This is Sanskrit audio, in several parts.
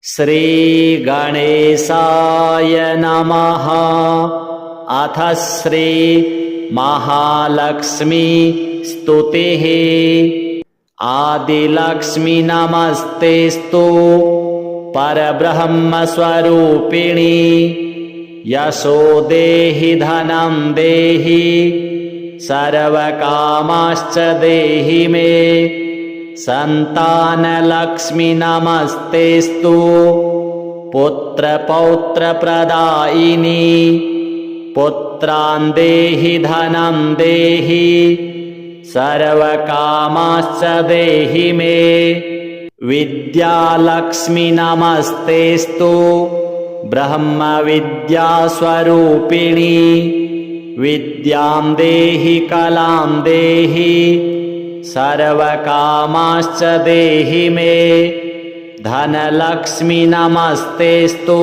श्रीगणेशाय नमः। अथ श्री महालक्ष्मी स्तुतिः। आदिलक्ष्मी नमस्तेस्तु परब्रह्मस्वरूपिणी। यशो देहि धनं देहि सर्वकामाश्च देहि मे। संतानलक्ष्मी नमस्तेस्तु पुत्रपौत्रप्रदायिनी। पुत्रान् देहि धनं देहि सर्वकामाश्च देहि मे। विद्यालक्ष्मी नमस्तेस्तु ब्रह्मविद्यास्वरूपिणी। विद्यां देहि कलां देहि सर्वकामाश्च देहि मे। धनलक्ष्मी नमस्तेस्तु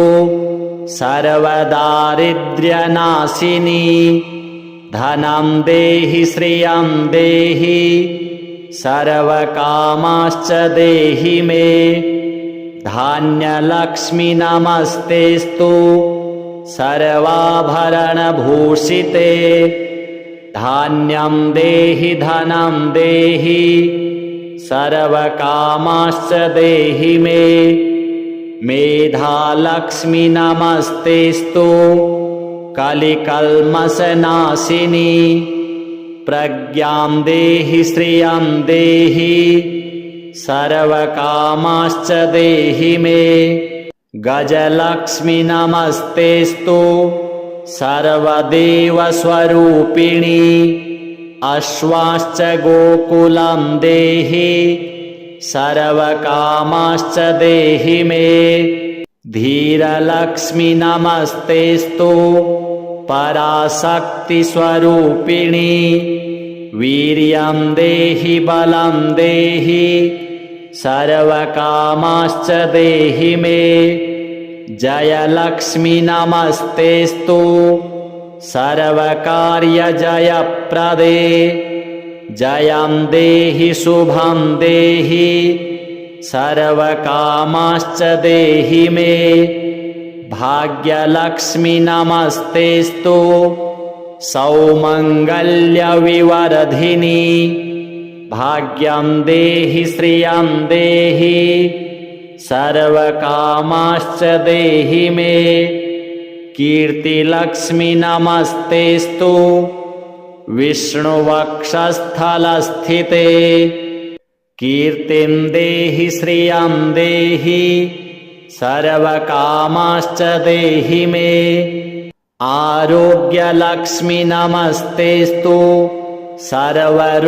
सर्वदारिद्र्यनाशिनी। धनं देहि श्रियं देहि सर्वकामाश्च देहि मे। धान्यलक्ष्मी नमस्तेस्तु सर्वाभरणभूषिते। धान्यं देहि धनं देहि सर्वकामाश्च देहि मे। मेधालक्ष्मी नमस्तेस्तु कलिकल्मषनाशिनी। प्रज्ञां देहि श्रियं देहि सर्वकामाश्च देहि मे। गजलक्ष्मी नमस्तेस्तु सर्वदेवस्वरूपिणी। अश्वाश्च गोकुलं देहि सर्वकामाश्च देहि मे। धीरलक्ष्मी नमस्तेस्तु पराशक्तिस्वरूपिणी। वीर्यं देहि बलं देहि सर्वकामाश्च देहि मे। जयलक्ष्मी नमस्तेस्तु सर्वकार्यजयप्रदे। जयं देहि शुभं देहि सर्वकामाश्च देहि मे। भाग्यलक्ष्मी नमस्तेस्तु सौमङ्गल्यविवर्धिनी। भाग्यं देहि श्रियं देहि सर्वकामाश्च देहि मे। कीर्तिलक्ष्मी नमस्तेस्तु विष्णुवक्षस्थलस्थिते। कीर्तिं देहि श्रियं देहि सर्वकामाश्च देहि मे। आरोग्यलक्ष्मी नमस्तेस्तु सर्वरोगनिवारिणी।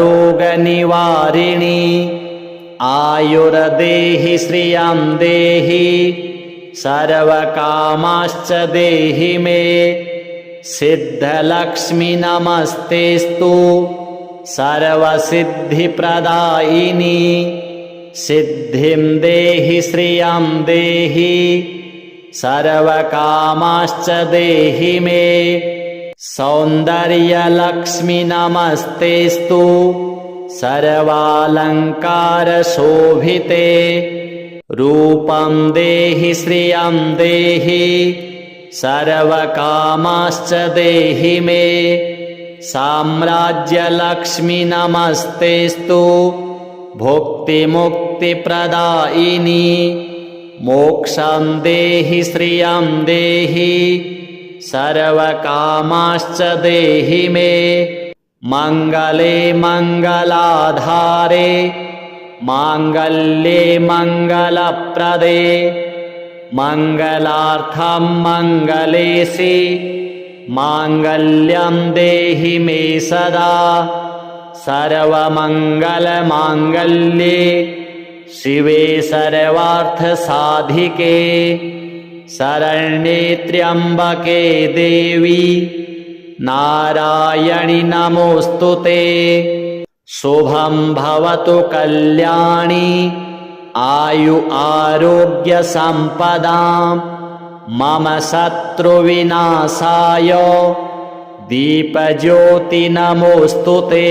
आयुर्देहि श्रियं देहि सर्वकामाश्च देहि मे। सिद्धलक्ष्मी नमस्तेस्तु सर्वसिद्धिप्रदायिनी। सिद्धिं देहि श्रियं देहि सर्वकामाश्च देहि मे। सौन्दर्यलक्ष्मी नमस्तेस्तु सर्वालङ्कारशोभिते। रूपं देहि श्रियं देहि सर्वकामाश्च देहि मे। साम्राज्यलक्ष्मी नमस्तेस्तु भुक्तिमुक्तिप्रदायिनी। मोक्षं देहि श्रियं देहि सर्वकामाश्च देहि मे। मङ्गले मङ्गलाधारे माङ्गल्ये मङ्गलप्रदे। मङ्गलार्थं मङ्गलेशि माङ्गल्यं देहि मे सदा। सर्वमङ्गलमाङ्गल्ये शिवे सर्वार्थसाधिके। शरण्ये त्र्यम्बके देवी नारायणि नमोऽस्तुते। शुभं भवतु कल्याणी आयु आरोग्य सम्पदां। मम शत्रुविनाशाय दीपज्योति नमोऽस्तुते।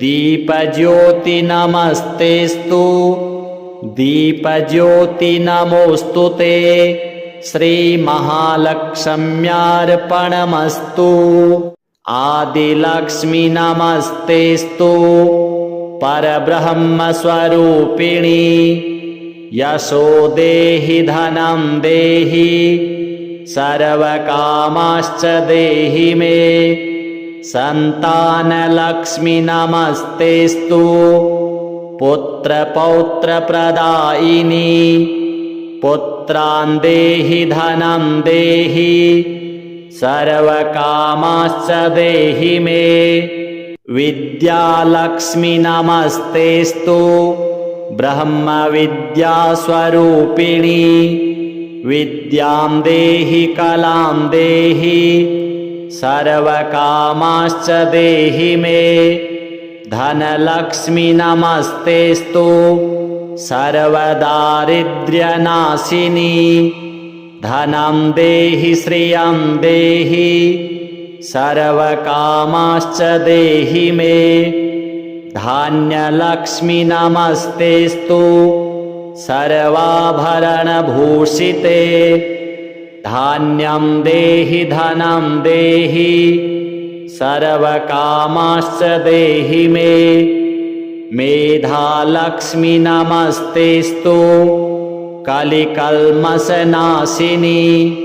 दीपज्योति नमस्तेस्तु दीपज्योति नमोऽस्तु ते। श्रीमहालक्ष्म्यार्पणमस्तु। आदिलक्ष्मी नमस्तेस्तु। परब्रह्मस्वरूपिणी यशो देहि धनं देहि सर्वकामाश्च देहि मे। संतानलक्ष्मी नमस्तेस्तु। पुत्रपौत्रप्रदायिनी पुत्रान् देहि धनं देहि सर्वकामाश्च देहि मे। विद्यालक्ष्मी नमस्तेस्तु। ब्रह्मविद्यास्वरूपिणी विद्यां देहि कलां देहि सर्वकामाश्च देहि मे। धनलक्ष्मी नमस्तेस्तु। सर्वदारिद्र्यनाशिनी धनं देहि श्रियं देहि सर्वकामाश्च देहि मे। धान्यलक्ष्मी नमस्तेस्तु। सर्वाभरणभूषिते धान्यं देहि धनं देहि सर्वकामाश्च देहि मे। मेधालक्ष्मी नमस्तेस्तु। कलिकल्मषनाशिनी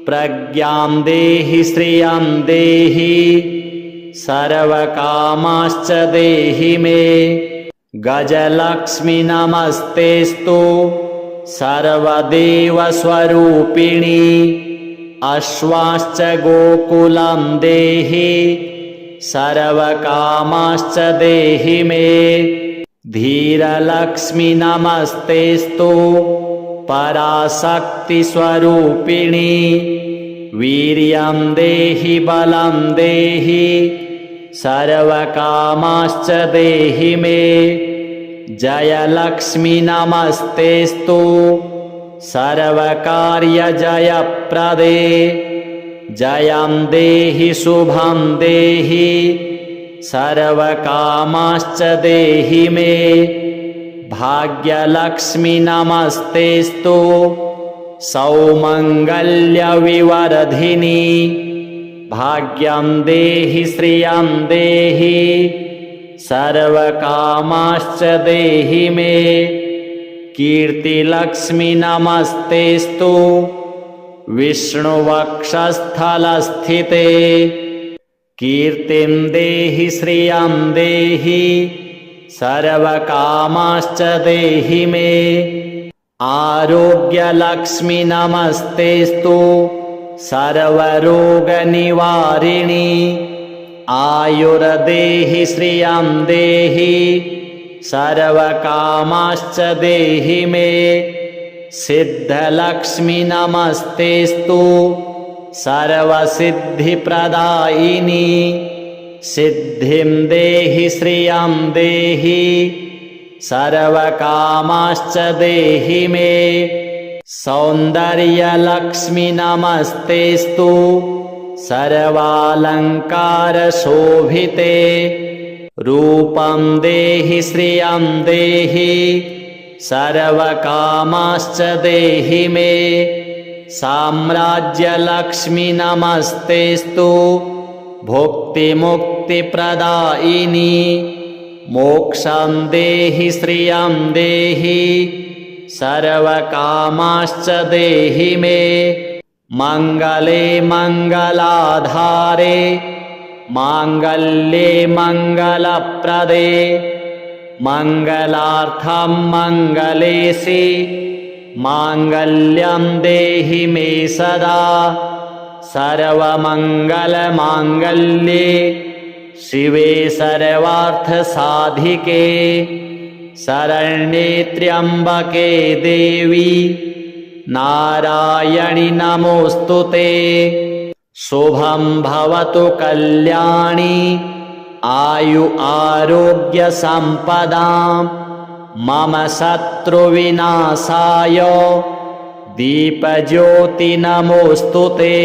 प्रज्ञां देहि श्रियं देहि सर्वकामाश्च देहि मे। गजलक्ष्मी नमस्तेस्तु। सर्वदेवस्वरूपिणी अश्वाश्च गोकुलं देहि सर्वकामाश्च देहि मे। धीरलक्ष्मी नमस्तेस्तु। पराशक्तिस्वरूपिणी वीर्यं देहि बलं देहि सर्वकामाश्च देहि मे। जयलक्ष्मी नमस्तेस्तु। सर्वकार्यजयप्रदे जयं देहि शुभं देहि सर्वकामाश्च देहि मे। भाग्यलक्ष्मी नमस्तेस्तु। सौमङ्गल्यविवर्धिनी भाग्यं देहि श्रियं देहि सर्वकामाश्च देहि मे। कीर्तिलक्ष्मी नमस्तेस्तु। विष्णुवक्षस्थलस्थिते कीर्तिं देहि श्रियं देहि सर्वकामाश्च देहि मे। आरोग्यलक्ष्मी नमस्तेस्तु। सर्वरोगनिवारिणी आयुर्देहि श्रियं देहि सर्वकामाश्च देहि मे। सिद्धलक्ष्मी नमस्तेस्तु। सर्वसिद्धिप्रदायिनी सिद्धिं देहि श्रियं देहि सर्वकामाश्च देहि मे। सौन्दर्यलक्ष्मी नमस्तेस्तु। सर्वालङ्कारशोभिते रूपं देहि श्रियं देहि सर्वकामाश्च देहि मे। साम्राज्यलक्ष्मी नमस्तेस्तु। भुक्तिमुक्तिप्रदायिनी मोक्षं देहि श्रियं देहि सर्वकामाश्च देहि मे। मङ्गले मङ्गलाधारे माङ्गल्ये मङ्गलप्रदे मङ्गलार्थं मङ्गलेशि माङ्गल्यं देहि मे सदा। सर्वमङ्गलमाङ्गल्ये शिवे सर्वार्थसाधिके शरण्ये त्र्यम्बके देवी नारायणि नमोऽस्तु ते। शुभं भवतु कल्याणी आयु आरोग्य सम्पदां मम शत्रुविनाशाय दीपज्योति नमोऽस्तु ते।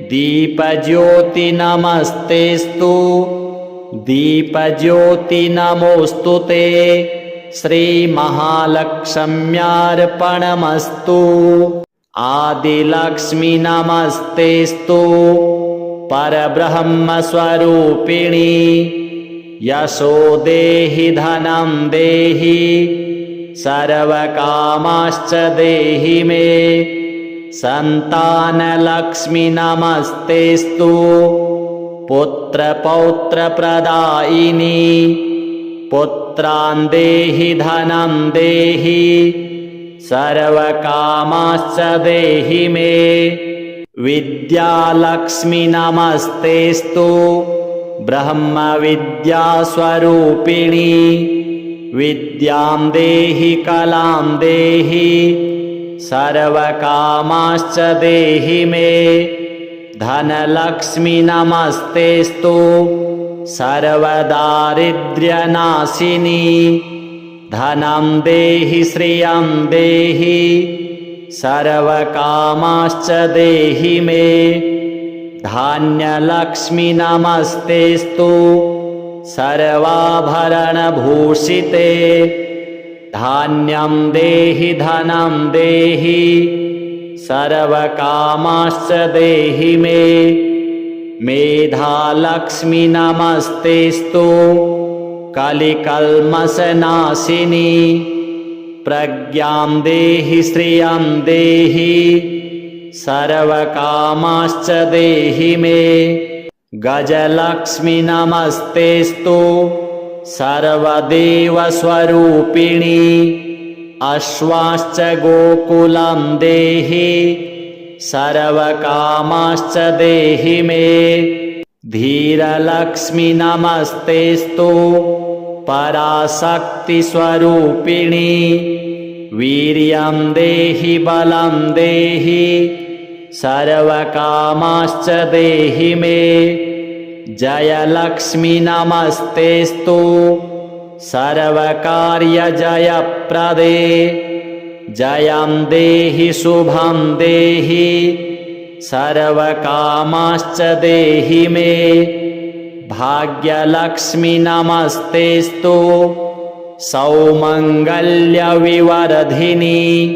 दीपज्योति नमस्तेस्तु। दीपज्योति नमोऽस्तु ते। श्रीमहालक्ष्म्यार्पणमस्तु। आदिलक्ष्मी नमस्तेस्तु परब्रह्मस्वरूपिणी। यशो देहि धनं देहि सर्वकामाश्च देहि मे। संतानलक्ष्मी नमस्तेस्तु पुत्रपौत्रप्रदायिनी। पुत्रान् देहि धनं देहि सर्वकामाश्च देहि मे। विद्यालक्ष्मी नमस्तेस्तु ब्रह्मविद्यास्वरूपिणी। विद्यां देहि कलां देहि सर्वकामाश्च देहि मे। धनलक्ष्मी नमस्तेस्तु सर्वदारिद्र्यनाशिनी। धनं देहि श्रियं देहि सर्वकामाश्च देहि मे। धान्यलक्ष्मी नमस्तेस्तु सर्वाभरणभूषिते। धान्यं देहि धनं देहि सर्वकामाश्च देहि मे। मेधालक्ष्मी नमस्तेस्तु कलिकल्मषनाशिनी। प्रज्ञां देहि श्रियं देहि सर्वकामाश्च देहि मे। गजलक्ष्मी नमस्तेस्तु सर्वदेवस्वरूपिणी। अश्वाश्च गोकुलं देहि सर्वकामाश्च देहि मे। धीरलक्ष्मी नमस्तेस्तु पराशक्तिस्वरूपिणी। वीर्यं देहि बलं देहि सर्वकामाश्च देहि मे। जयलक्ष्मी नमस्तेस्तु सर्वकार्यजयप्रदे। जयं देहि शुभं देहि सर्वकामाश्च देहि मे। भाग्यलक्ष्मी नमस्तेस्तु सौमङ्गल्यविवर्धिनी।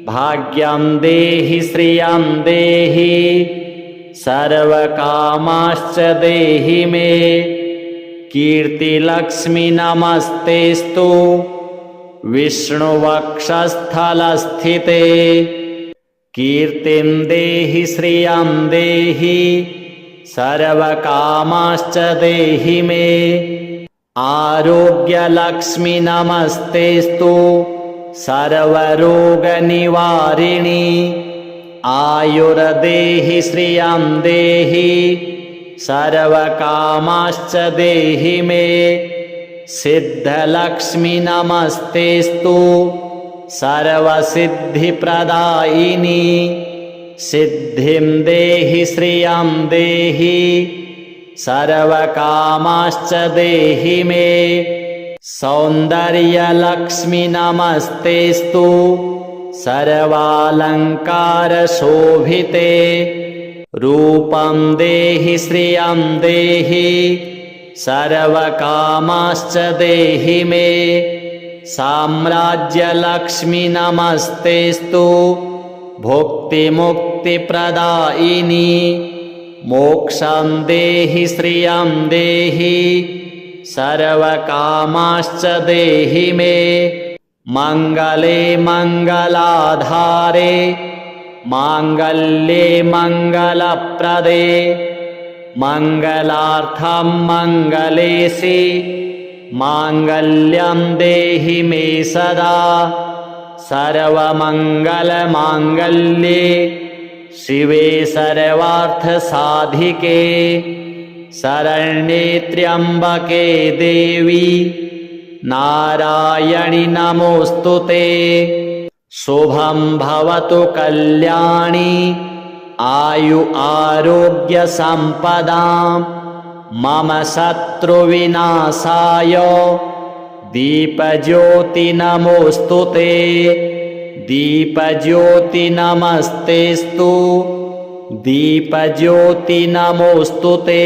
भाग्यं देहि श्रियं देहि सर्वकामाश्च देहि मे। कीर्तिलक्ष्मी नमस्तेस्तु विष्णुवक्षस्थलस्थिते। कीर्तिं देहि श्रियं देहि सर्वकामाश्च देहि मे। आरोग्यलक्ष्मी नमस्तेस्तु सर्वरोगनिवारिणी। आयुर्देहि श्रियं देहि सर्वकामाश्च देहि मे। सिद्धलक्ष्मी नमस्तेस्तु सर्वसिद्धिप्रदायिनी। सिद्धिं देहि श्रियं देहि सर्वकामाश्च देहि मे। सौन्दर्यलक्ष्मी नमस्तेस्तु सर्वालङ्कारशोभिते। रूपं देहि श्रियं देहि सर्वकामाश्च देहि मे। साम्राज्यलक्ष्मी नमस्तेस्तु भुक्तिमुक्तिप्रदायिनी। मोक्षं देहि श्रियं देहि सर्वकामाश्च देहि मे। मङ्गले मङ्गलाधारे माङ्गल्ये मङ्गलप्रदे। मङ्गलार्थं मङ्गलेशि माङ्गल्यं देहि मे सदा। सर्वमङ्गलमाङ्गल्ये शिवे सर्वार्थसाधिके। शरण्ये त्र्यम्बके देवी नारायणि नमोऽस्तुते। शुभं भवतु कल्याणी आयु आरोग्य सम्पदां। मम शत्रुविनाशाय दीपज्योति नमोऽस्तुते। दीपज्योति नमस्तेस्तु दीपज्योति नमोऽस्तुते।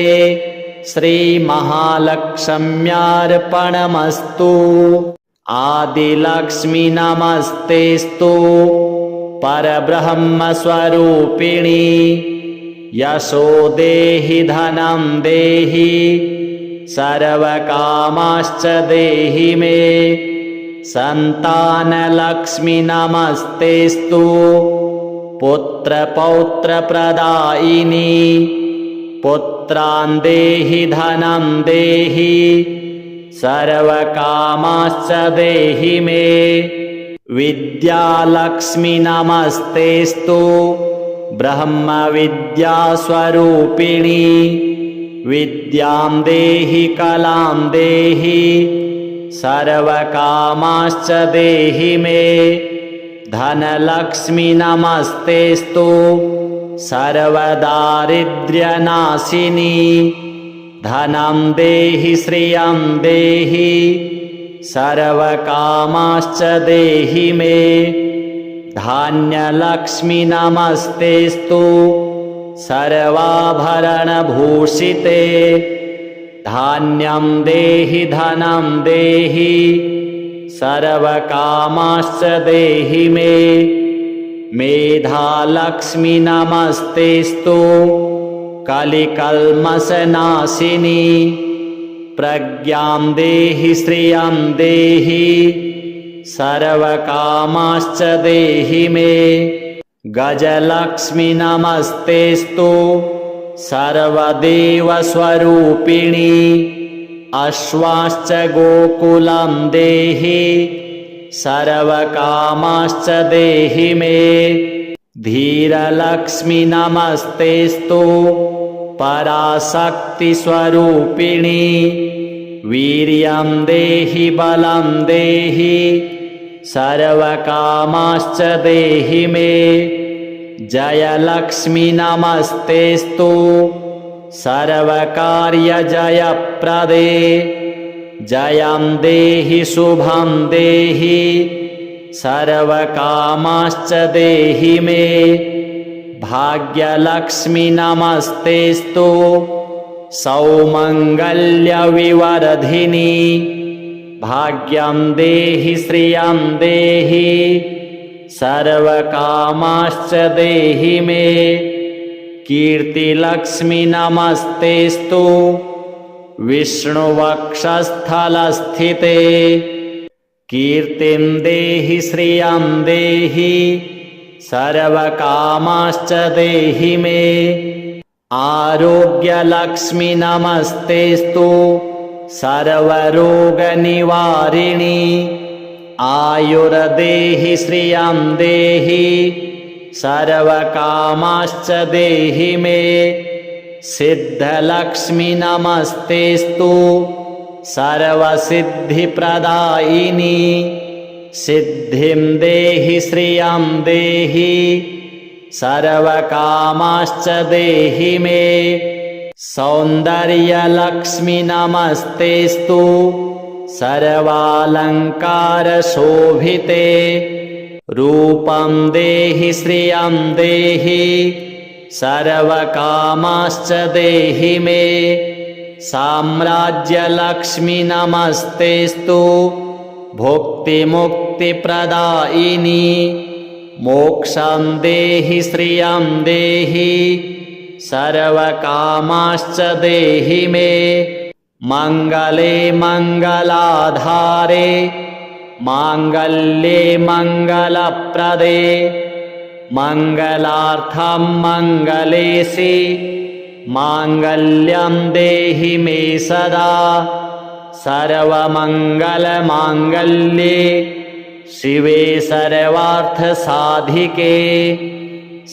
श्रीमहालक्ष्म्यार्पणमस्तु। आदिलक्ष्मी नमस्तेस्तु परब्रह्मस्वरूपिणी यशो देहि धनं देहि सर्वकामाश्च देहि मे संतानलक्ष्मी नमस्तेस्तु पुत्रपौत्रप्रदायिनी पुत्रान् देहि धनं देहि सर्वकामाश्च देहि मे विद्यालक्ष्मी नमस्तेस्तु ब्रह्मविद्यास्वरूपिणी विद्यां देहि कलां देहि सर्वकामाश्च देहि मे धनलक्ष्मी नमस्तेस्तु सर्वदारिद्र्यनाशिनी धनं देहि श्रियं देहि सर्वकामाश्च देहि मे धान्यलक्ष्मी नमस्तेस्तु सर्वाभरणभूषिते धान्यं देहि धनं देहि सर्वकामाश्च देहि मे मेधालक्ष्मी नमस्तेस्तु कलिकल्मषनाशिनी प्रज्ञां देहि श्रियं देहि सर्वकामाश्च देहि मे गजलक्ष्मी नमस्तेस्तु सर्वदेवस्वरूपिणी अश्वाश्च गोकुलं देहि सर्वकामाश्च देहि मे धीरलक्ष्मी नमस्तेस्तु पराशक्तिस्वरूपिणी वीर्यं देहि बलं देहि सर्वकामाश्च देहि मे जयलक्ष्मी नमस्तेस्तु सर्वकार्यजयप्रदे जयं देहि शुभं देहि सर्वकामाश्च देहि मे भाग्यलक्ष्मी नमस्तेस्तु सौमङ्गल्यविवर्धिनी भाग्यं देहि श्रियं देहि सर्वकामाश्च देहि मे कीर्तिलक्ष्मी नमस्तेस्तु विष्णुवक्षस्थलस्थिते कीर्तिं देहि श्रियं देहि सर्वकामाश्च देहि मे आरोग्यलक्ष्मी नमस्तेस्तु सर्वरोगनिवारिणी आयुर्देहि श्रियं देहि सर्वकामाश्च देहि मे सिद्धलक्ष्मी नमस्तेस्तु सर्वसिद्धिप्रदायिनी सिद्धिं देहि श्रियं देहि सर्वकामाश्च देहि मे सौन्दर्यलक्ष्मी नमस्तेस्तु सर्वालङ्कारशोभिते रूपं देहि श्रियं देहि सर्वकामाश्च देहि मे साम्राज्यलक्ष्मी नमस्तेस्तु भुक्तिमुक्तिप्रदायिनी मोक्षं देहि श्रियं देहि सर्वकामाश्च देहि मे मङ्गले मङ्गलाधारे माङ्गल्ये मङ्गलप्रदे मङ्गलार्थं मङ्गलेशि माङ्गल्यं देहि मे सदा सर्वमङ्गलमाङ्गल्ये शिवे सर्वार्थसाधिके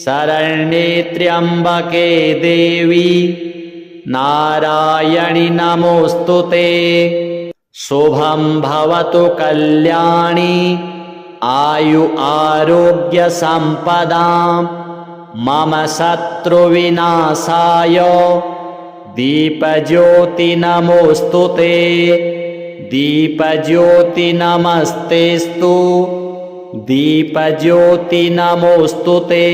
शरण्ये त्र्यम्बके देवी नारायणि नमोऽस्तुते शुभं भवतु कल्याणी आयु आरोग्य सम्पदां मम शत्रुविनाशाय दीपज्योति नमोऽस्तुते दीपज्योति नमस्तेस्तु दीपज्योति नमोऽस्तुते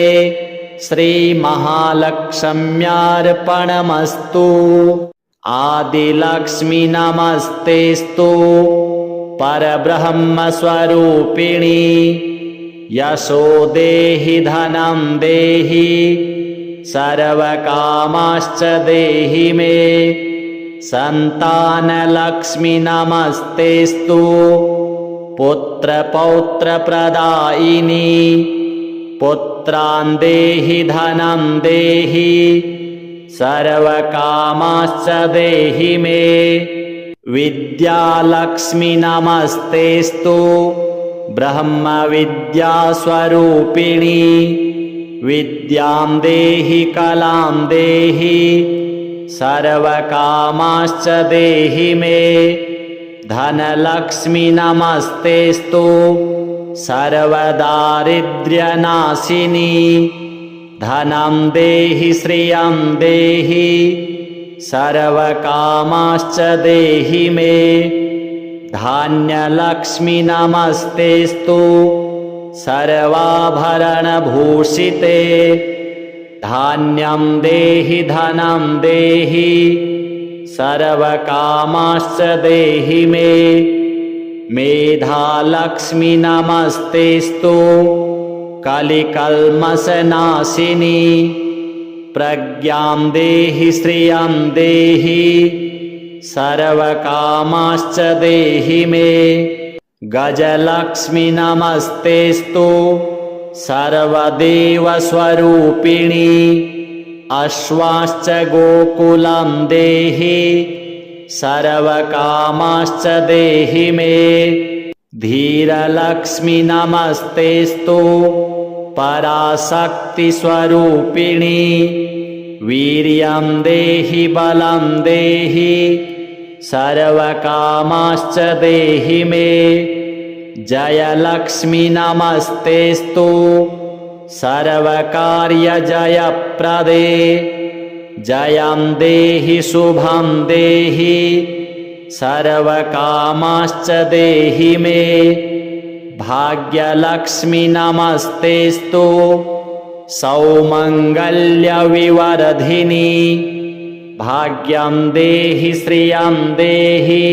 श्री महालक्ष्म्यार्पणमस्तु आदिलक्ष्मी नमस्तेस्तु परब्रह्मस्वरूपिणी यशो देहि धनं देहि सर्वकामाश्च देहि मे सन्तानलक्ष्मी नमस्तेस्तु पुत्रपौत्रप्रदायिनी पुत्रान् देहि धनं देहि सर्वकामाश्च देहि मे विद्यालक्ष्मी नमस्तेस्तु ब्रह्मविद्यास्वरूपिणी विद्यां देहि कलां देहि सर्वकामाश्च देहि मे धनलक्ष्मी नमस्तेस्तु सर्वदारिद्र्यनाशिनी धनं देहि श्रियं देहि सर्वकामाश्च देहि मे धान्यलक्ष्मी नमस्तेस्तु सर्वाभरणभूषिते धान्यं देहि धनं देहि सर्वकामाश्च देहि मे मेधालक्ष्मी नमस्तेस्तु कलिकल्मषनाशिनी प्रज्ञां देहि श्रियं देहि सर्वकामाश्च देहि मे गजलक्ष्मी नमस्तेस्तु सर्वदेवस्वरूपिणी अश्वाश्च गोकुलं देहि सर्वकामाश्च देहि मे धीरलक्ष्मी नमस्तेस्तु पराशक्तिस्वरूपिणी वीर्यं देहि बलं देहि सर्वकामाश्च देहि मे जयलक्ष्मी नमस्तेस्तु सर्वकार्यजयप्रदे जयं देहि शुभं देहि सर्वकामाश्च देहि मे भाग्यलक्ष्मी नमस्तेस्तु सौमङ्गल्यविवर्धिनी भाग्यं देहि श्रियं देहि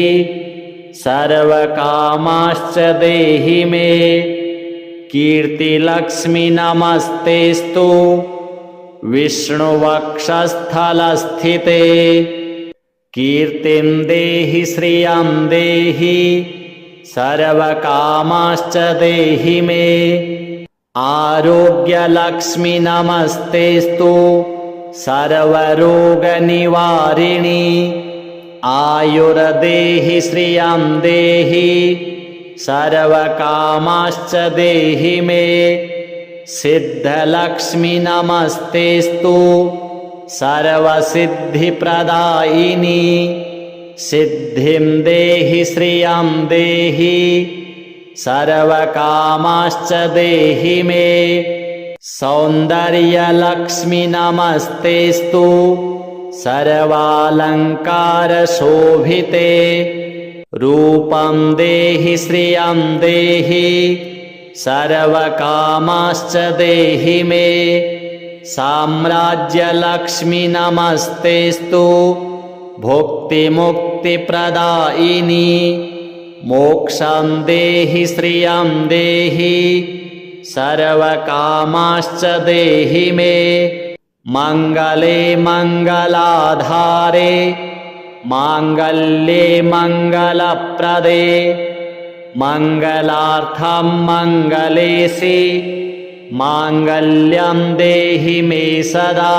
सर्वकामाश्च देहि मे कीर्तिलक्ष्मी नमस्तेस्तु विष्णुवक्षस्थलस्थिते कीर्तिं देहि श्रियं देहि सर्वकामाश्च देहि मे आरोग्यलक्ष्मी नमस्तेस्तु सर्वरोगनिवारिणी आयुर्देहि श्रियं देहि सर्वकामाश्च देहि मे सिद्धलक्ष्मी नमस्तेस्तु सर्वसिद्धिप्रदायिनी सिद्धिं देहि श्रियं देहि सर्वकामाश्च देहि मे सौन्दर्यलक्ष्मी नमस्तेस्तु सर्वालङ्कारशोभिते रूपं देहि श्रियं देहि सर्वकामाश्च देहि मे साम्राज्यलक्ष्मी नमस्तेस्तु भुक्तिमुक्तिप्रदायिनी मोक्षं देहि श्रियं देहि सर्वकामाश्च देहि मे मङ्गले मङ्गलाधारे माङ्गल्ये मङ्गलप्रदे मङ्गलार्थं मङ्गलेशि माङ्गल्यं देहि मे सदा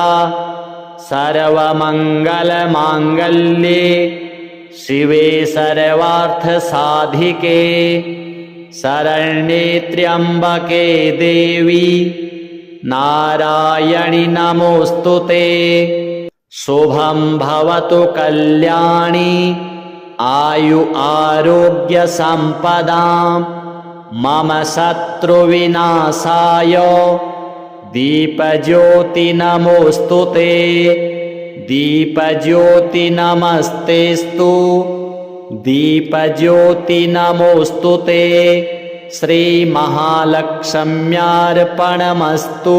सर्वमङ्गलमाङ्गल्ये शिवे सर्वार्थसाधिके शरण्ये त्र्यम्बके देवी नारायणि नमोऽस्तुते शुभं भवतु कल्याणी आयु आरोग्य सम्पदां मम शत्रुविनाशाय दीपज्योति नमोऽस्तुते दीपज्योति नमस्तेस्तु दीपज्योति नमोऽस्तुते श्रीमहालक्ष्म्यार्पणमस्तु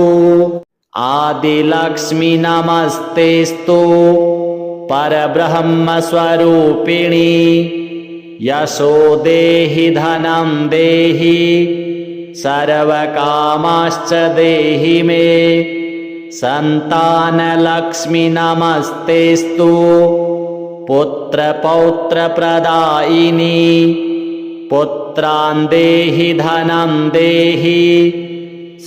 आदिलक्ष्मी नमस्तेस्तु परब्रह्मस्वरूपिणी यशो देहि धनं देहि सर्वकामाश्च देहि मे सन्तानलक्ष्मी नमस्तेस्तु पुत्रपौत्रप्रदायिनी पुत्रान् देहि धनं देहि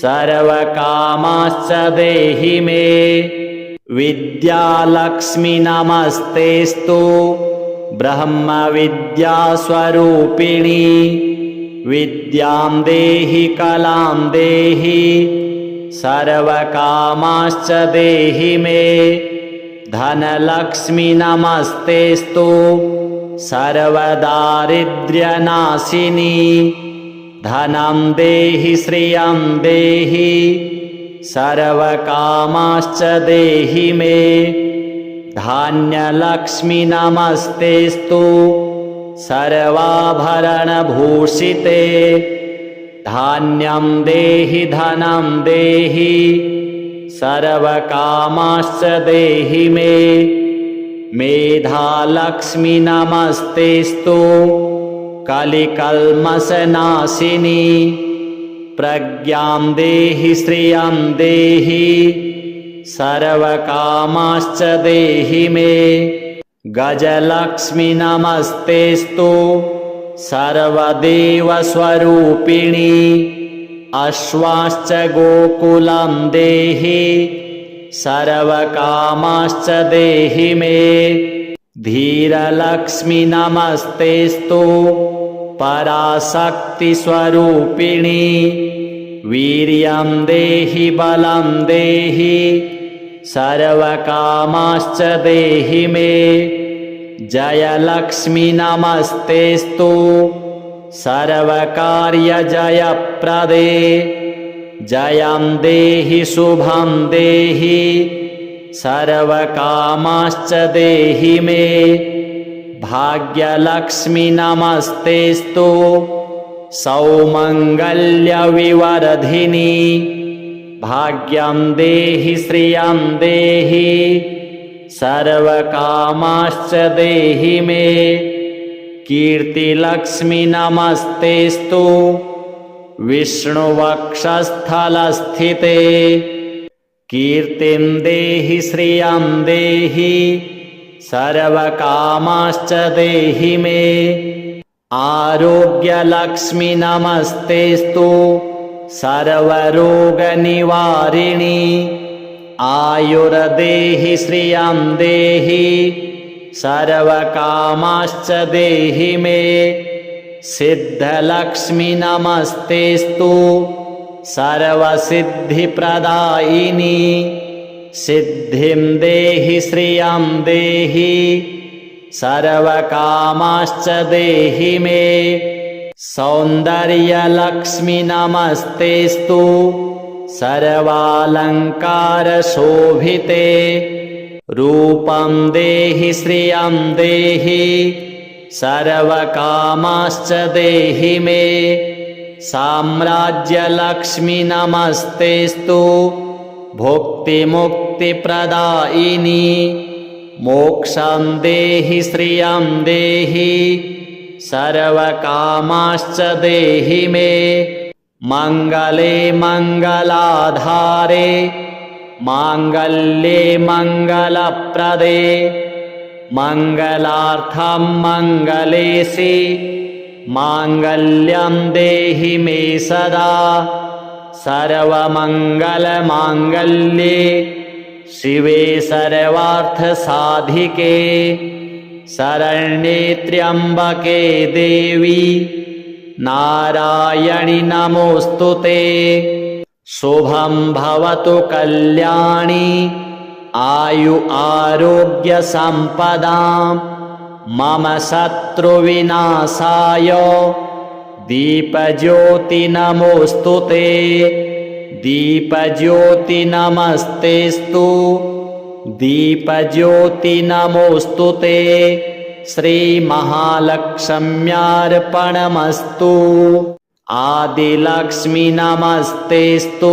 सर्वकामाश्च देहि मे विद्यालक्ष्मी नमस्तेस्तु ब्रह्मविद्यास्वरूपिणी विद्यां देहि कलां देहि सर्वकामाश्च देहि मे धनलक्ष्मी नमस्तेस्तु सर्वदारिद्र्यनाशिनी धनं देहि श्रियं देहि सर्वकामाश्च देहि मे धान्यलक्ष्मी नमस्तेस्तु सर्वाभरणभूषिते धान्यं देहि धनं देहि सर्वकामाश्च देहि मे मेधालक्ष्मी नमस्तेस्तु कलिकल्मषनाशिनी प्रज्ञां देहि श्रियं देहि सर्वकामाश्च देहि मे गजलक्ष्मी नमस्तेस्तु सर्वदेवस्वरूपिणी अश्वाश्च गोकुलं देहि सर्वकामाश्च देहि मे धीरलक्ष्मी नमस्तेस्तु पराशक्तिस्वरूपिणी वीर्यं देहि बलं देहि सर्वकामाश्च देहि मे जयलक्ष्मी नमस्तेस्तु सर्वकार्यजयप्रदे जयं देहि शुभं देहि सर्वकामाश्च देहि मे भाग्यलक्ष्मी नमस्तेस्तु सौमङ्गल्यविवर्धिनी भाग्यं देहि श्रियं देहि सर्वकामाश्च देहि मे कीर्तिलक्ष्मी नमस्तेस्तु विष्णुवक्षस्थलस्थिते कीर्तिं देहि श्रियं देहि सर्वकामाश्च देहि मे आरोग्यलक्ष्मी नमस्तेस्तु सर्वरोगनिवारिणी आयुर्देहि श्रियं देहि सर्वकामाश्च देहि मे सिद्धलक्ष्मी नमस्तेस्तु सर्वसिद्धिप्रदायिनी सिद्धिं देहि श्रियं देहि सर्वकामाश्च देहि मे सौन्दर्यलक्ष्मी नमस्तेस्तु सर्वालङ्कारशोभिते रूपं देहि श्रियं देहि सर्वकामाश्च देहि मे साम्राज्यलक्ष्मी नमस्तेस्तु भुक्तिमुक्तिप्रदायिनी मोक्षं देहि श्रियं देहि सर्वकामाश्च देहि मे मङ्गले मङ्गलाधारे माङ्गल्ये मङ्गलप्रदे मङ्गलार्थं मङ्गलेशि माङ्गल्यं देहि मे सदा सर्वमङ्गलमाङ्गल्ये शिवे सर्वार्थसाधिके शरण्ये त्र्यम्बके देवी नारायणि नमोऽस्तुते शुभं भवतु कल्याणी आयु आरोग्य सम्पदां मम शत्रुविनाशाय दीपज्योति नमोऽस्तुते दीपज्योति नमस्तेस्तु दीपज्योति नमोऽस्तुते श्रीमहालक्ष्म्यार्पणमस्तु आदिलक्ष्मी नमस्तेस्तु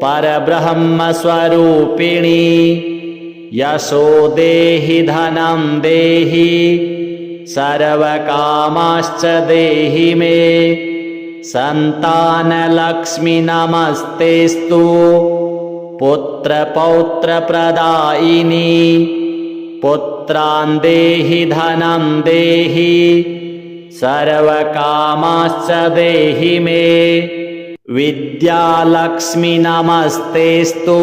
परब्रह्मस्वरूपिणी यशो देहि धनं देहि सर्वकामाश्च देहि मे। सन्तानलक्ष्मी नमस्तेस्तु पुत्रपौत्रप्रदायिनी। पुत्रान् देहि धनं देहि सर्वकामाश्च देहि मे। विद्यालक्ष्मी नमस्तेस्तु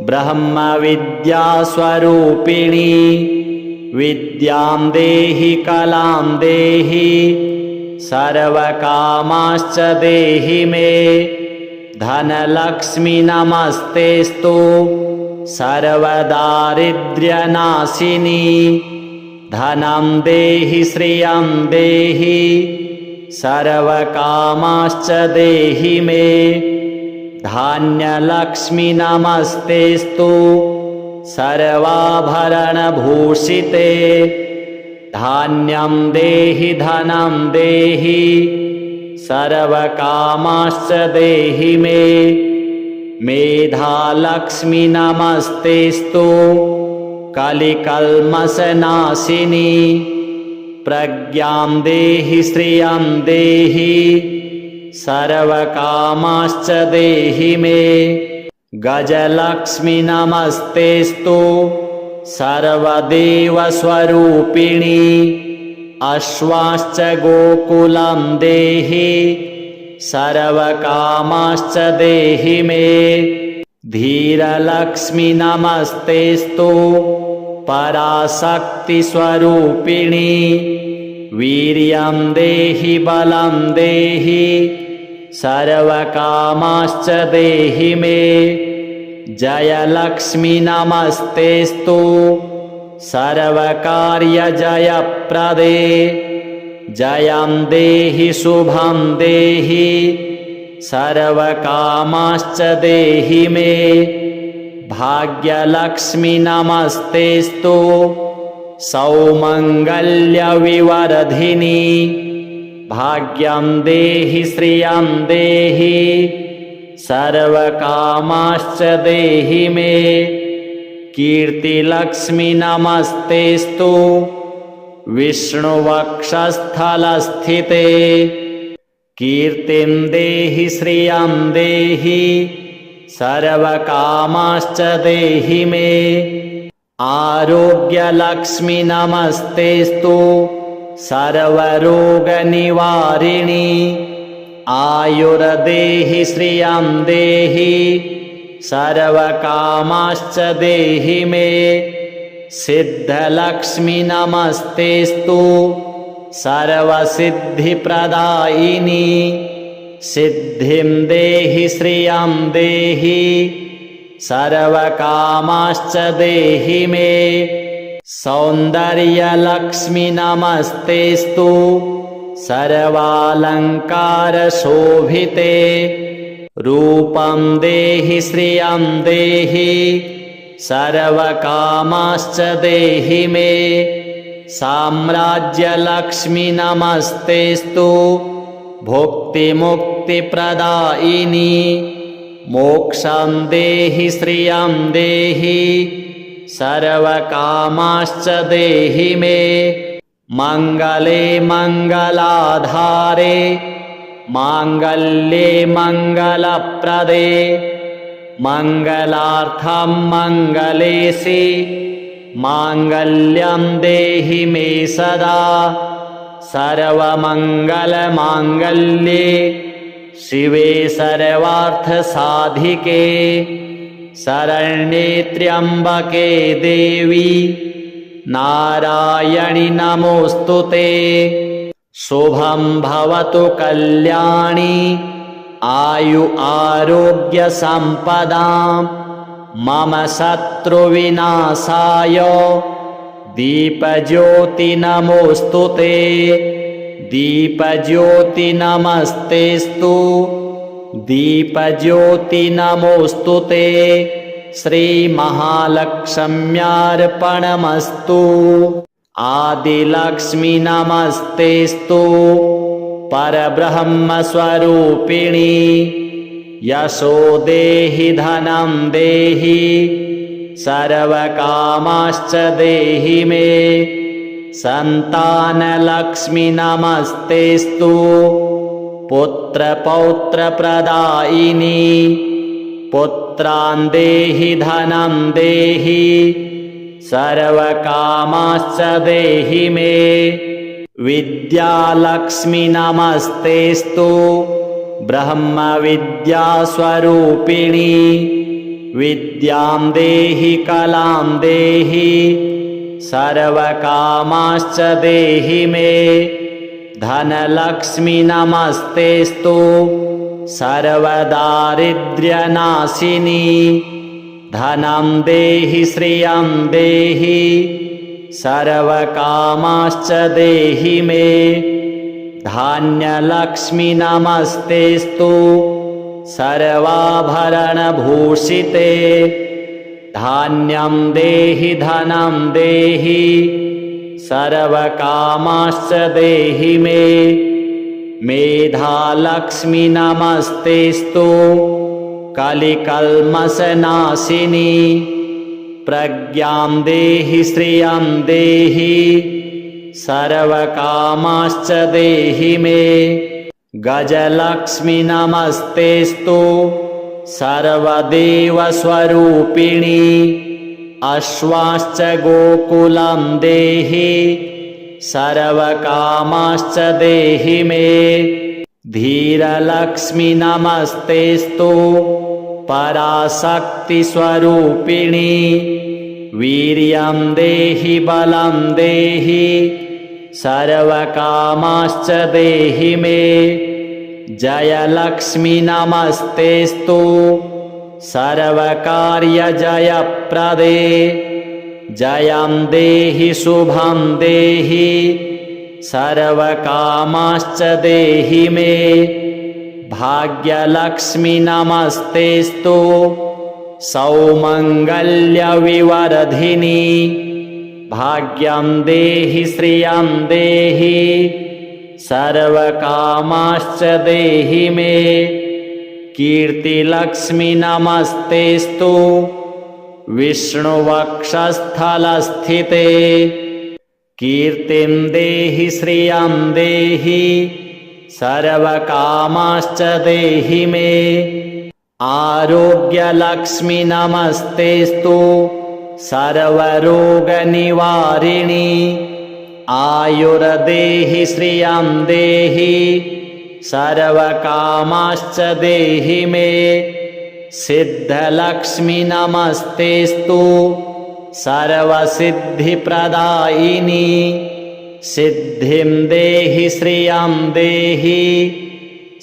ब्रह्मविद्यास्वरूपिणी। विद्यां देहि कलां देहि सर्वकामाश्च देहि मे। धनलक्ष्मी नमस्तेस्तु सर्वदारिद्र्यनाशिनी। धनं देहि श्रियं देहि सर्वकामाश्च देहि मे। धान्यलक्ष्मी नमस्तेस्तु सर्वाभरणभूषिते। धान्यं देहि धनं देहि सर्वकामाश्च देहि मे। मेधालक्ष्मी नमस्तेस्तु कलिकल्मषनाशिनी। प्रज्ञां देहि श्रियं देहि सर्वकामाश्च देहि मे। गजलक्ष्मी नमस्तेस्तु सर्वदेवस्वरूपिणी। अश्वाश्च गोकुलं देहि सर्वकामाश्च देहि मे। धीरलक्ष्मी नमस्तेस्तु पराशक्तिस्वरूपिणी। वीर्यं देहि बलं देहि सर्वकामाश्च देहि मे। जयलक्ष्मी नमस्तेस्तु सर्वकार्यजयप्रदे। जयं देहि शुभं देहि सर्वकामाश्च देहि मे। भाग्यलक्ष्मी नमस्तेस्तु सौमङ्गल्यविवर्धिनी। भाग्यं देहि श्रियं देहि सर्वकामाश्च देहि मे। कीर्तिलक्ष्मी नमस्तेस्तु विष्णुवक्षस्थलस्थिते। कीर्तिं देहि श्रियं देहि सर्वकामाश्च देहि मे। आरोग्यलक्ष्मी नमस्तेस्तु सर्वरोगनिवारिणी। आयुर्देहि श्रियं देहि सर्वकामाश्च देहि मे। सिद्धलक्ष्मी नमस्तेस्तु सर्वसिद्धिप्रदायिनी। सिद्धिं देहि श्रियं देहि सर्वकामाश्च देहि मे। सौन्दर्यलक्ष्मी नमस्तेस्तु सर्वालङ्कारशोभिते। रूपं देहि श्रियं देहि सर्वकामाश्च देहि मे। साम्राज्यलक्ष्मी नमस्तेस्तु भुक्तिमुक्तिप्रदायिनी। मोक्षं देहि श्रियं देहि सर्वकामाश्च देहि मे। मङ्गले मङ्गलाधारे माङ्गल्ये मङ्गलप्रदे। मङ्गलार्थं मङ्गलेशि माङ्गल्यं देहि मे सदा। सर्वमङ्गलमाङ्गल्ये शिवे सर्वार्थसाधिके। शरण्ये त्र्यम्बके देवी नारायणि नमोऽस्तुते। शुभं भवतु कल्याणी आयु आरोग्य सम्पदां। मम शत्रुविनाशाय दीपज्योति नमोऽस्तुते। दीपज्योति नमस्तेस्तु दीपज्योति नमोऽस्तुते। श्रीमहालक्ष्म्यार्पणमस्तु। आदिलक्ष्मी नमस्तेस्तु परब्रह्मस्वरूपिणी। यशो देहि धनं देहि सर्वकामाश्च देहि मे। सन्तानलक्ष्मी नमस्तेस्तु पुत्रपौत्रप्रदायिनी पुत्रान् देहि धनं देहि सर्वकामाश्च देहि मे विद्यालक्ष्मी नमस्तेस्तु ब्रह्मविद्यास्वरूपिणी विद्यां देहि कलां देहि सर्वकामाश्च देहि मे धनलक्ष्मी नमस्तेस्तु सर्वदारिद्र्यनाशिनी धनं देहि श्रियं देहि सर्वकामाश्च देहि मे धान्यलक्ष्मी नमस्तेस्तु सर्वाभरणभूषिते धान्यं देहि धनं देहि सर्वकामाश्च देहि मे मेधालक्ष्मी नमस्तेस्तु कलिकल्मषनाशिनी प्रज्ञां देहि श्रियं देहि सर्वकामाश्च देहि मे गजलक्ष्मी नमस्तेस्तु सर्वदेवस्वरूपिणी अश्वाश्च गोकुलं देहि सर्वकामाश्च देहि मे धीरलक्ष्मी नमस्तेस्तु पराशक्तिस्वरूपिणी वीर्यं देहि बलं देहि सर्वकामाश्च देहि मे जयलक्ष्मी नमस्तेस्तु सर्वकार्यजयप्रदे जयं देहि शुभं देहि सर्वकामाश्च देहि मे भाग्यलक्ष्मी नमस्तेस्तु सौमङ्गल्यविवर्धिनी भाग्यं देहि श्रियं देहि सर्वकामाश्च देहि मे कीर्तिलक्ष्मी नमस्तेस्तु विष्णुवक्षस्थलस्थिते कीर्तिं देहि श्रियं देहि सर्वकामाश्च देहि मे आरोग्यलक्ष्मी नमस्तेस्तु सर्वरोगनिवारिणी आयुर्देहि श्रियं देहि सर्वकामाश्च देहि मे सिद्धलक्ष्मी नमस्तेस्तु सर्वसिद्धिप्रदायिनी सिद्धिं देहि श्रियं देहि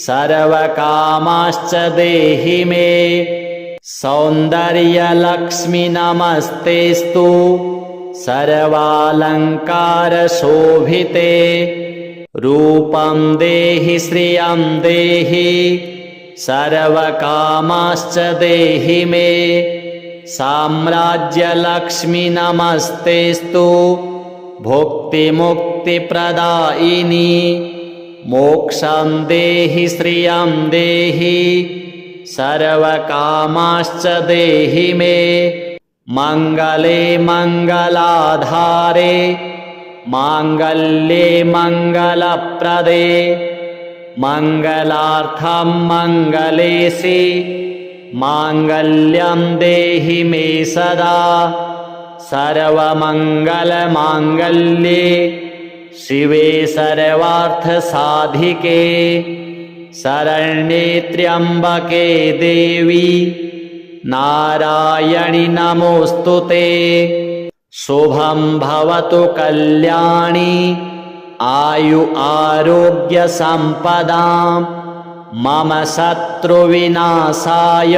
सर्वकामाश्च देहि मे सौन्दर्यलक्ष्मी नमस्तेस्तु सर्वालङ्कारशोभिते रूपं देहि श्रियं देहि सर्वकामाश्च देहि मे साम्राज्यलक्ष्मी नमस्तेस्तु भुक्तिमुक्तिप्रदायिनी मोक्षं देहि श्रियं देहि सर्वकामाश्च देहि मे मङ्गले मङ्गलाधारे माङ्गल्ये मङ्गलप्रदे मङ्गलार्थं मङ्गलेशि माङ्गल्यं देहि मे सदा सर्वमङ्गलमाङ्गल्ये शिवे सर्वार्थसाधिके शरण्ये त्र्यम्बके देवी नारायणि नमोऽस्तुते शुभं भवतु कल्याणी आयु आरोग्य सम्पदां मम शत्रुविनाशाय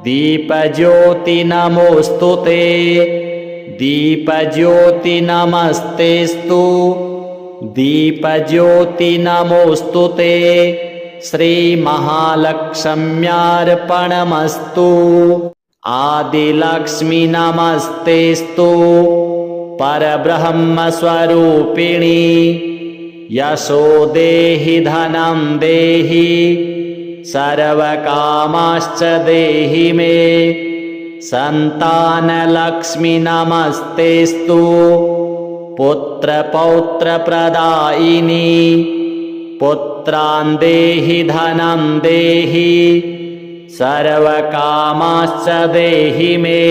दीपज्योति नमोऽस्तुते दीपज्योति नमस्तेस्तु दीपज्योति नमोऽस्तुते श्रीमहालक्ष्म्यार्पणमस्तु आदिलक्ष्मी नमस्तेस्तु परब्रह्मस्वरूपिणी यशो देहि धनं देहि सर्वकामाश्च देहि मे सन्तानलक्ष्मी नमस्तेस्तु पुत्रपौत्रप्रदायिनी पुत्रान् देहि धनं देहि सर्वकामाश्च देहि मे।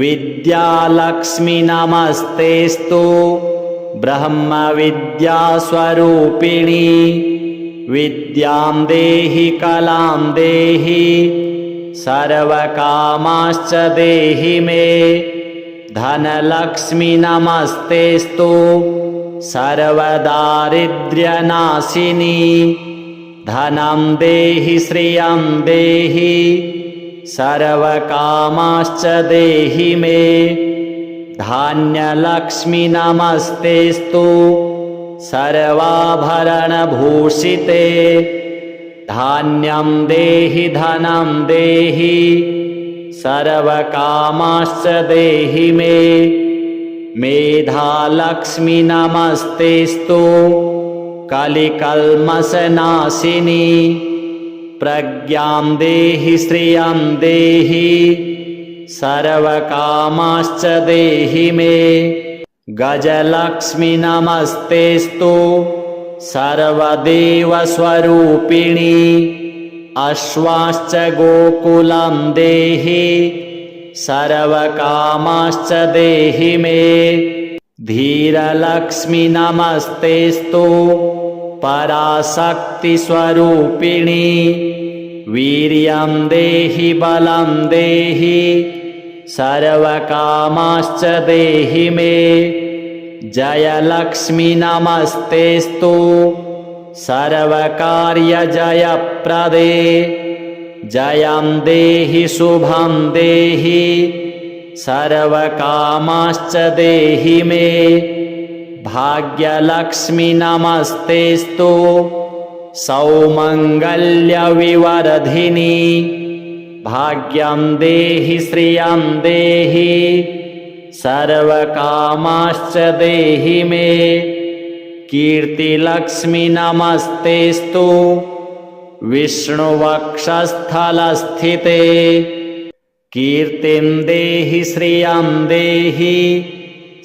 विद्यालक्ष्मी नमस्तेस्तु ब्रह्मविद्यास्वरूपिणी विद्यां देहि कलां देहि सर्वकामाश्च देहि मे। धनलक्ष्मी नमस्तेस्तु सर्वदारिद्र्यनाशिनी धनं देहि श्रियं देहि सर्वकामाश्च देहि मे। धान्यलक्ष्मी नमस्तेस्तु सर्वाभरणभूषिते धान्यं देहि धनं देहि सर्वकामाश्च देहि मे। मेधालक्ष्मी नमस्तेस्तु कलिकल्मषनाशिनी प्रज्ञां देहि श्रियं देहि सर्वकामाश्च देहि मे। गजलक्ष्मी नमस्तेस्तु सर्वदेवस्वरूपिणी अश्वाश्च गोकुलं देहि सर्वकामाश्च देहि मे। धीरलक्ष्मी नमस्तेस्तु पराशक्तिस्वरूपिणी वीर्यं देहि बलं देहि सर्वकामाश्च देहि मे। जयलक्ष्मी नमस्तेस्तु सर्वकार्यजयप्रदे जयं देहि शुभं देहि सर्वकामाश्च देहि मे। भाग्यलक्ष्मी नमस्तेस्तु सौमङ्गल्यविवर्धिनी भाग्यं देहि श्रियं देहि सर्वकामाश्च देहि मे। कीर्तिलक्ष्मी नमस्तेस्तु विष्णुवक्षस्थलस्थिते कीर्तिं देहि श्रियं देहि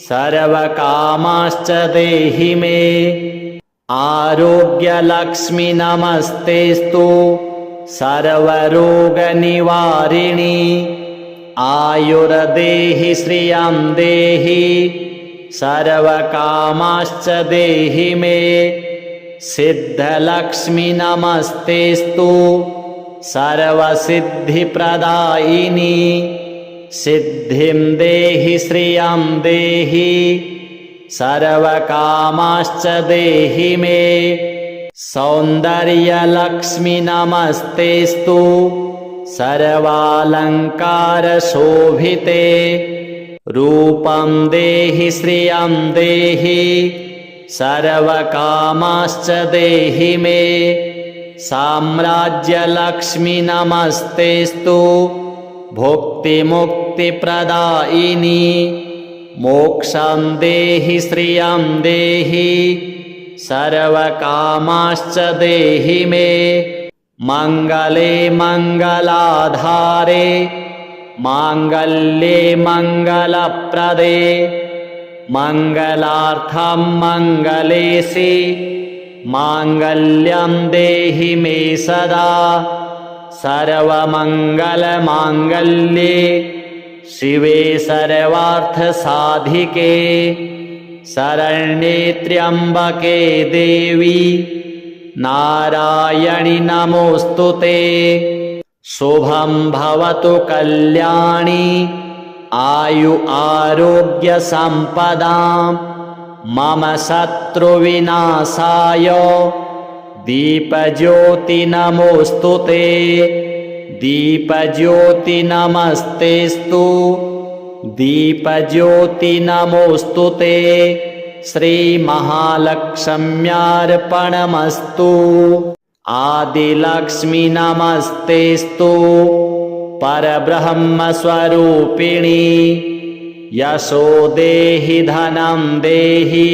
सर्वकामाश्च देहि मे। आरोग्यलक्ष्मी नमस्तेस्तु सर्वरोगनिवारिणी आयुर्देहि श्रियं देहि सर्वकामाश्च देहि मे। सिद्धलक्ष्मी नमस्तेस्तु सर्वसिद्धिप्रदायिनी सिद्धिं देहि श्रियं देहि सर्वकामाश्च देहि मे। सौन्दर्यलक्ष्मी नमस्तेस्तु सर्वालङ्कारशोभिते रूपं देहि श्रियं देहि सर्वकामाश्च देहि मे। साम्राज्यलक्ष्मी नमस्तेस्तु भुक्तिमुक्तिप्रदायिनी मोक्षं देहि श्रियं देहि सर्वकामाश्च देहि मे। मङ्गले मङ्गलाधारे माङ्गल्ये मङ्गलप्रदे मङ्गलार्थं मङ्गलेशि माङ्गल्यं देहि मे सदा। सर्वमङ्गलमाङ्गल्ये शिवे सर्वार्थसाधिके शरण्ये त्र्यम्बके देवी नारायणि नमोऽस्तुते। शुभं भवतु कल्याणी आयु आरोग्य सम्पदां मम शत्रुविनाशाय दीपज्योति नमोऽस्तुते। दीपज्योति नमस्तेस्तु दीपज्योति नमोऽस्तुते। श्रीमहालक्ष्म्यार्पणमस्तु। आदिलक्ष्मी नमस्तेस्तु परब्रह्मस्वरूपिणी यशो देहि धनं देहि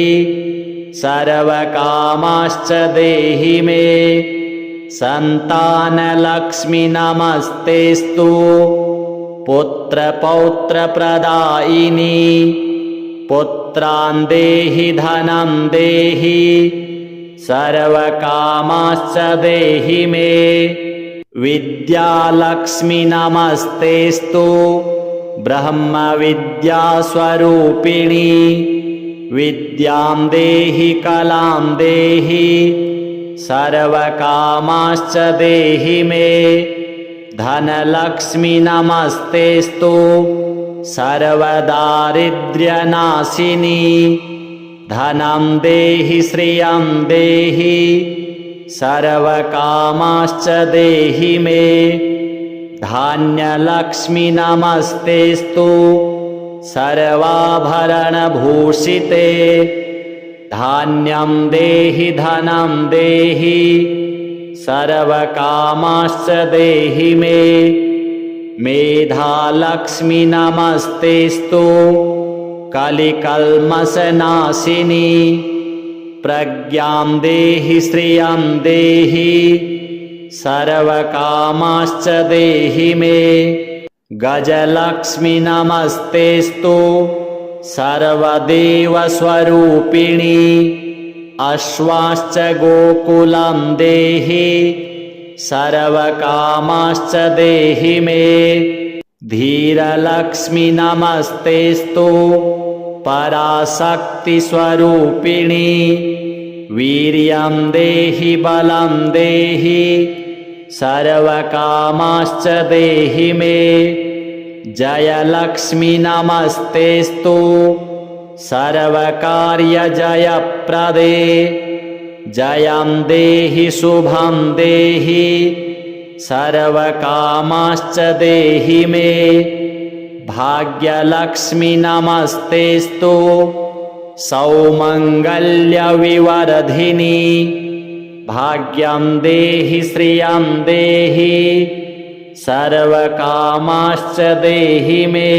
सर्वकामाश्च देहि मे। संतानलक्ष्मी नमस्तेस्तु पुत्रपौत्रप्रदायिनी पुत्र पुत्रान् देहि धनं देहि सर्वकामाश्च देहि मे। विद्यालक्ष्मी नमस्तेस्तु ब्रह्मविद्यास्वरूपिणी विद्यां देहि कलां देहि सर्वकामाश्च देहि मे। धनलक्ष्मी नमस्तेस्तु सर्वदारिद्र्यनाशिनी धनं देहि श्रियं देहि सर्वकामाश्च देहि मे। धान्यलक्ष्मी नमस्तेस्तु सर्वाभरणभूषिते धान्यं देहि धनं देहि सर्वकामाश्च देहि मे। मेधालक्ष्मी नमस्तेस्तु कलिकल्मषनाशिनी प्रज्ञां देहि श्रियं देहि सर्वकामाश्च देहि मे। गजलक्ष्मी नमस्तेस्तु सर्वदेवस्वरूपिणी अश्वाश्च गोकुलं देहि सर्वकामाश्च देहि मे। धीरलक्ष्मी नमस्तेस्तु पराशक्तिस्वरूपिणी वीर्यं देहि बलं देहि सर्वकामाश्च देहि मे। जयलक्ष्मी नमस्तेस्तु सर्वकार्यजयप्रदे जयं देहि शुभं देहि सर्वकामाश्च देहि मे। भाग्यलक्ष्मी नमस्तेस्तु सौमङ्गल्यविवर्धिनी भाग्यं देहि श्रियं देहि सर्वकामाश्च देहि मे।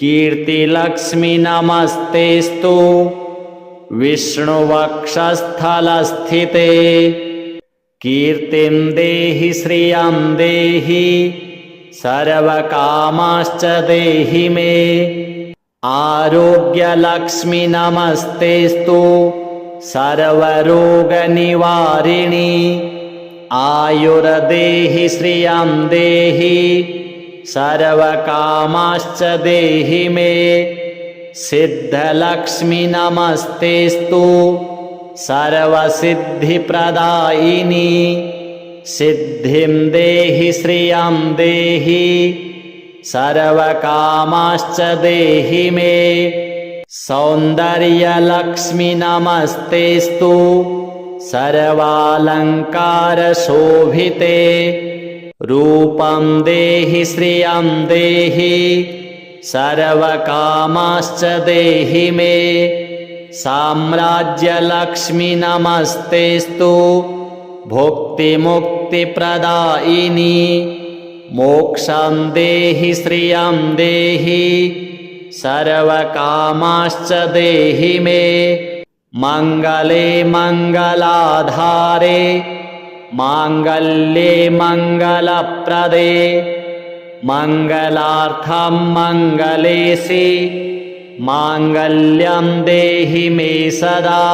कीर्तिलक्ष्मी नमस्तेस्तु विष्णुवक्षस्थलस्थिते कीर्तिं देहि श्रियं देहि सर्वकामाश्च देहि मे। आरोग्यलक्ष्मी नमस्तेस्तु सर्वरोगनिवारिणी आयुर्देहि श्रियं देहि सर्वकामाश्च देहि मे। सिद्धलक्ष्मी नमस्तेस्तु सर्वसिद्धिप्रदायिनी सिद्धिं देहि श्रियं देहि सर्वकामाश्च देहि मे। सौन्दर्यलक्ष्मी नमस्तेस्तु सर्वालङ्कारशोभिते रूपं देहि श्रियं देहि सर्वकामाश्च देहि मे। साम्राज्यलक्ष्मी नमस्तेस्तु भुक्तिमुक्तिप्रदायिनी मोक्षं देहि श्रियं देहि सर्वकामाश्च देहि मे। मङ्गले मङ्गलाधारे माङ्गल्ये मङ्गलप्रदे मङ्गलार्थं मङ्गलेशि माङ्गल्यं देहि मे सदा।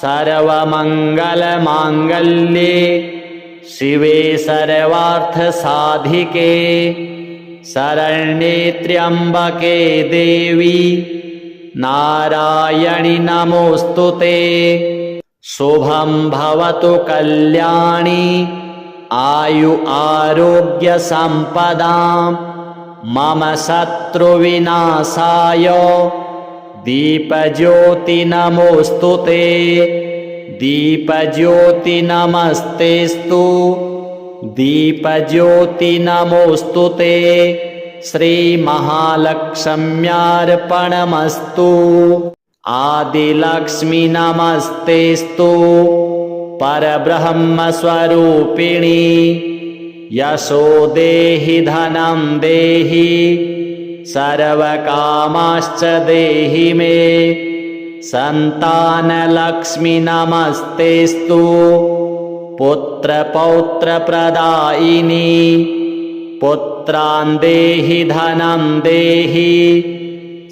सर्वमङ्गलमाङ्गल्ये शिवे सर्वार्थसाधिके शरण्ये त्र्यम्बके देवी नारायणि नमोऽस्तुते। शुभं भवतु कल्याणी आयु आरोग्य सम्पदां मम शत्रुविनाशाय दीपज्योति नमोऽस्तुते। दीपज्योति नमस्तेस्तु दीपज्योति नमोऽस्तुते। श्रीमहालक्ष्म्यार्पणमस्तु। आदिलक्ष्मी नमस्तेस्तु परब्रह्मस्वरूपिणी यशो देहि धनं देहि सर्वकामाश्च देहि मे। संतानलक्ष्मी नमस्तेस्तु पुत्रपौत्रप्रदायिनी पुत्रान् देहि धनं देहि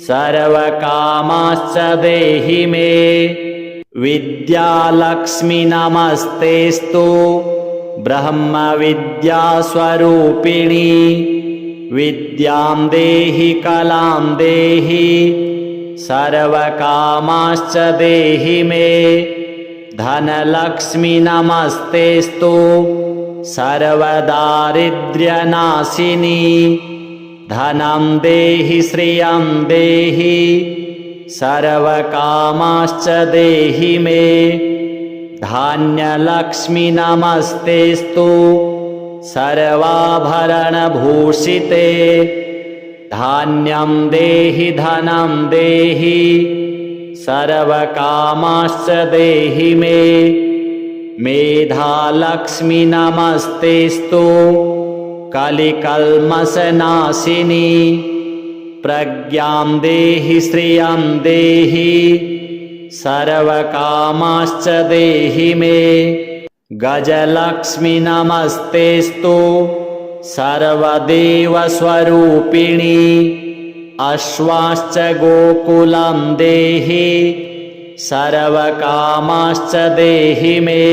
सर्वकामाश्च देहि मे। विद्यालक्ष्मी नमस्तेस्तु ब्रह्मविद्यास्वरूपिणी। विद्यां देहि कलां देहि सर्वकामाश्च देहि मे। धनलक्ष्मी नमस्तेस्तु सर्वदारिद्र्यनाशिनी। धनं देहि श्रियं देहि सर्वकामाश्च देहि मे। धान्यलक्ष्मी नमस्तेस्तु सर्वाभरणभूषिते। धान्यं देहि धनं देहि सर्वकामाश्च देहि मे। मेधालक्ष्मी नमस्तेस्तु कलिकल्मषनाशिनी। प्रज्ञां देहि श्रियं देहि सर्वकामाश्च देहि मे। गजलक्ष्मी नमस्तेस्तु सर्वदेवस्वरूपिणी। अश्वाश्च गोकुलं देहि सर्वकामाश्च देहि मे।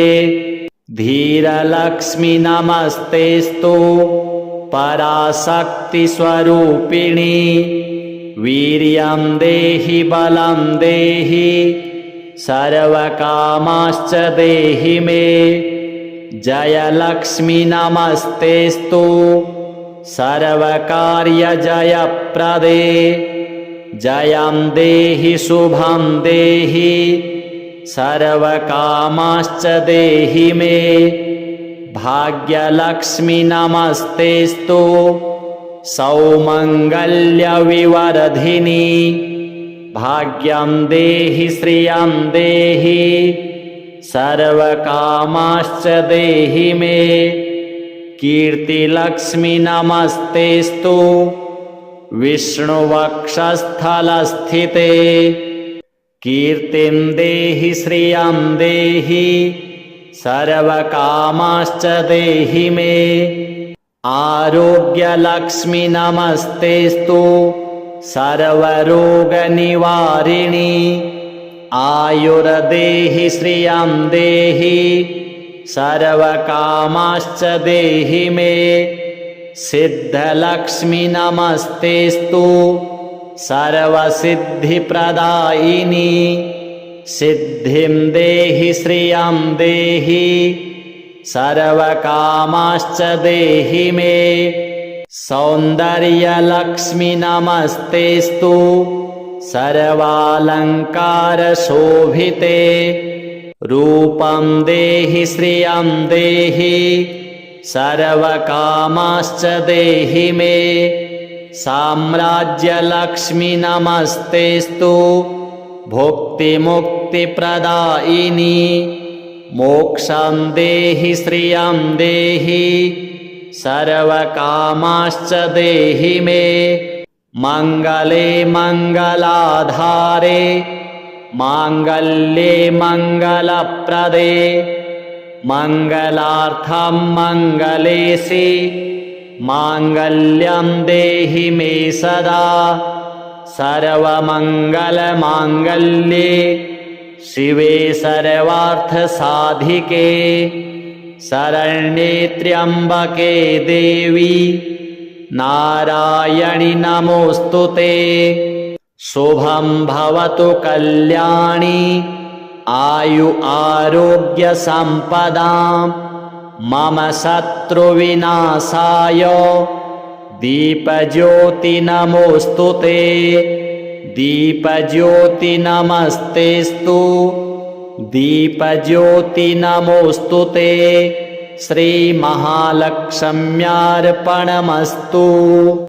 धीरलक्ष्मी नमस्तेस्तु पराशक्तिस्वरूपिणी। वीर्यं देहि बलं देहि सर्वकामाश्च देहि मे। जयलक्ष्मी नमस्तेस्तु सर्वकार्यजयप्रदे। जयं देहि शुभं देहि सर्वकामाश्च देहि मे। भाग्यलक्ष्मी नमस्तेस्तु सौमङ्गल्यविवर्धिनी। भाग्यं देहि श्रियं देहि सर्वकामाश्च देहि मे। कीर्तिलक्ष्मी नमस्तेस्तु विष्णुवक्षस्थलस्थिते। कीर्तिं देहि श्रियं देहि सर्वकामाश्च देहि मे। आरोग्यलक्ष्मी नमस्तेस्तु सर्वरोगनिवारिणी। आयुर्देहि श्रियं देहि सर्वकामाश्च देहि मे। सिद्धलक्ष्मी नमस्तेस्तु सर्वसिद्धिप्रदायिनी। सिद्धिं देहि श्रियं देहि सर्वकामाश्च देहि मे। सौन्दर्यलक्ष्मी नमस्तेस्तु सर्वालङ्कारशोभिते। रूपं देहि श्रियं देहि सर्वकामाश्च देहि मे। साम्राज्यलक्ष्मी नमस्तेस्तु भुक्तिमुक्तिप्रदायिनी। मोक्षं देहि श्रियं देहि सर्वकामाश्च देहि मे। मङ्गले मङ्गलाधारे माङ्गल्ये मङ्गलप्रदे। मङ्गलार्थं मङ्गलेशि माङ्गल्यं देहि मे सदा। सर्वमङ्गलमाङ्गल्ये शिवे सर्वार्थसाधिके। शरण्ये त्र्यम्बके देवी नारायणि नमोऽस्तुते। शुभं भवतु कल्याणी आयु आरोग्य सम्पदां। मम शत्रुविनाशाय दीपज्योति नमोऽस्तुते। दीपज्योति नमस्तेस्तु दीपज्योति नमोऽस्तुते। श्रीमहालक्ष्म्यार्पणमस्तु।